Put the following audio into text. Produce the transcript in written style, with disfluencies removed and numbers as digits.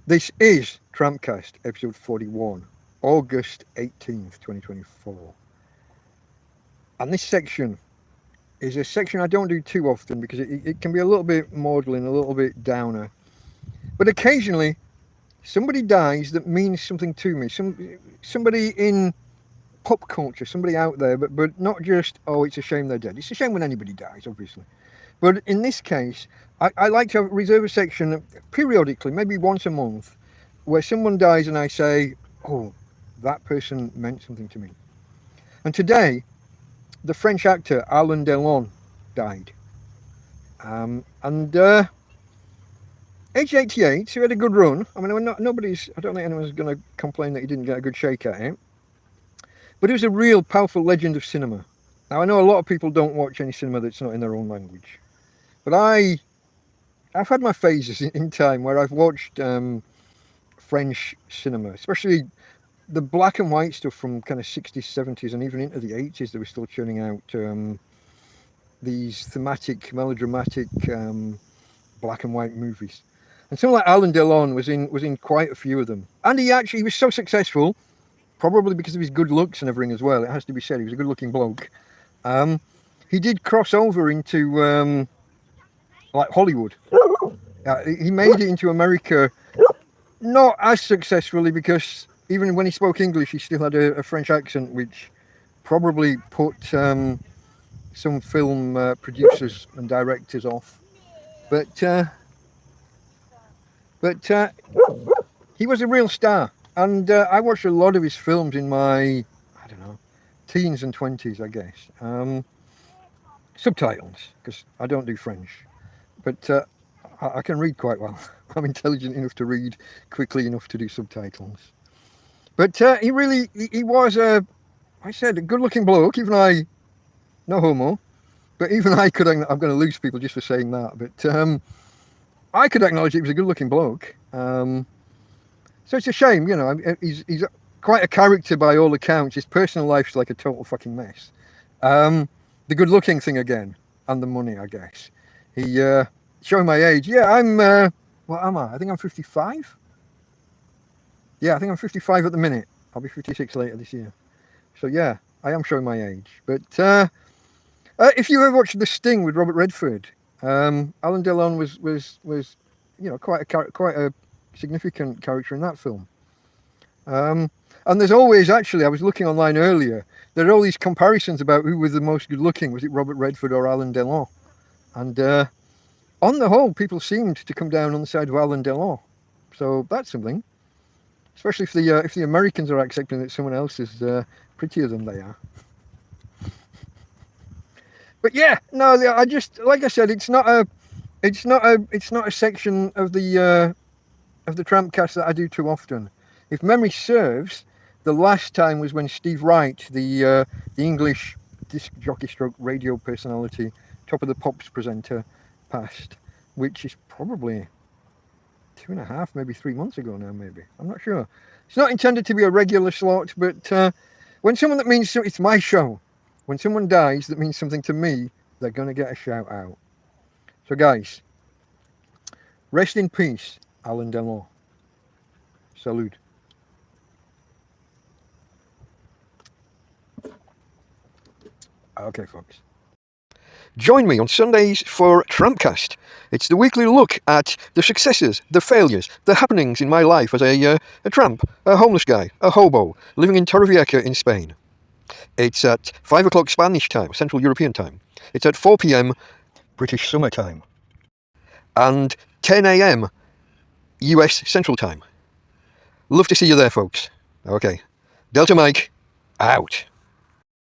This is TrampCast, episode 41, August 18th, 2024. And this section is a section I don't do too often because it can be a little bit maudlin, a little bit downer. But occasionally, somebody dies that means something to me. Somebody in pop culture, somebody out there, but not just, oh, it's a shame they're dead. It's a shame when anybody dies, obviously. But in this case, I like to reserve a section periodically, maybe once a month, where someone dies and I say, oh, that person meant something to me. And today, the French actor Alain Delon died. Age 88, he had a good run. I mean, I don't think anyone's going to complain that he didn't get a good shake at it. But he was a real powerful legend of cinema. Now, I know a lot of people don't watch any cinema that's not in their own language. But I've had my phases in time where I've watched French cinema, especially the black and white stuff from kind of 60s, 70s, and even into the 80s. They were still churning out these thematic, melodramatic black and white movies. And someone like Alain Delon was in quite a few of them. And he was so successful, probably because of his good looks and everything as well. It has to be said, he was a good-looking bloke. He did cross over into like Hollywood. He made it into America, not as successfully because even when he spoke English, he still had a French accent, which probably put some film producers and directors off. But he was a real star, and I watched a lot of his films in my, teens and 20s, I guess. Subtitles, because I don't do French. But I can read quite well. I'm intelligent enough to read quickly enough to do subtitles. But he was a good-looking bloke. Even I, no homo, but even I could. I'm going to lose people just for saying that. But I could acknowledge he was a good-looking bloke. So it's a shame, He's quite a character by all accounts. His personal life's like a total fucking mess. The good-looking thing again, and the money, I guess. He, showing my age. Yeah, what am I? I think I'm 55. Yeah, I think I'm 55 at the minute. I'll be 56 later this year. So yeah, I am showing my age. But if you ever watched The Sting with Robert Redford, Alain Delon was quite a significant character in that film. And there's always, actually, I was looking online earlier, there are all these comparisons about who was the most good-looking. Was it Robert Redford or Alain Delon? And on the whole, people seemed to come down on the side of Alain Delon. So that's something. Especially if the Americans are accepting that someone else is prettier than they are. But yeah, no, I just, like I said, it's not a section of the TrampCast that I do too often. If memory serves, the last time was when Steve Wright, the English disc jockey stroke radio personality, Top of the Pops presenter, passed, which is probably 2.5, maybe 3 months ago now, maybe. I'm not sure. It's not intended to be a regular slot, but when someone that means it's my show, when someone dies that means something to me, they're going to get a shout out. So guys, rest in peace, Alain Delon. Salute. Okay, folks. Join me on Sundays for TrampCast. It's the weekly look at the successes, the failures, the happenings in my life as a tramp, a homeless guy, a hobo, living in Torrevieja in Spain. It's at 5 o'clock Spanish time, Central European time. It's at 4 p.m. British Summer Time. And 10 a.m. US Central Time. Love to see you there, folks. Okay. Delta Mike, out.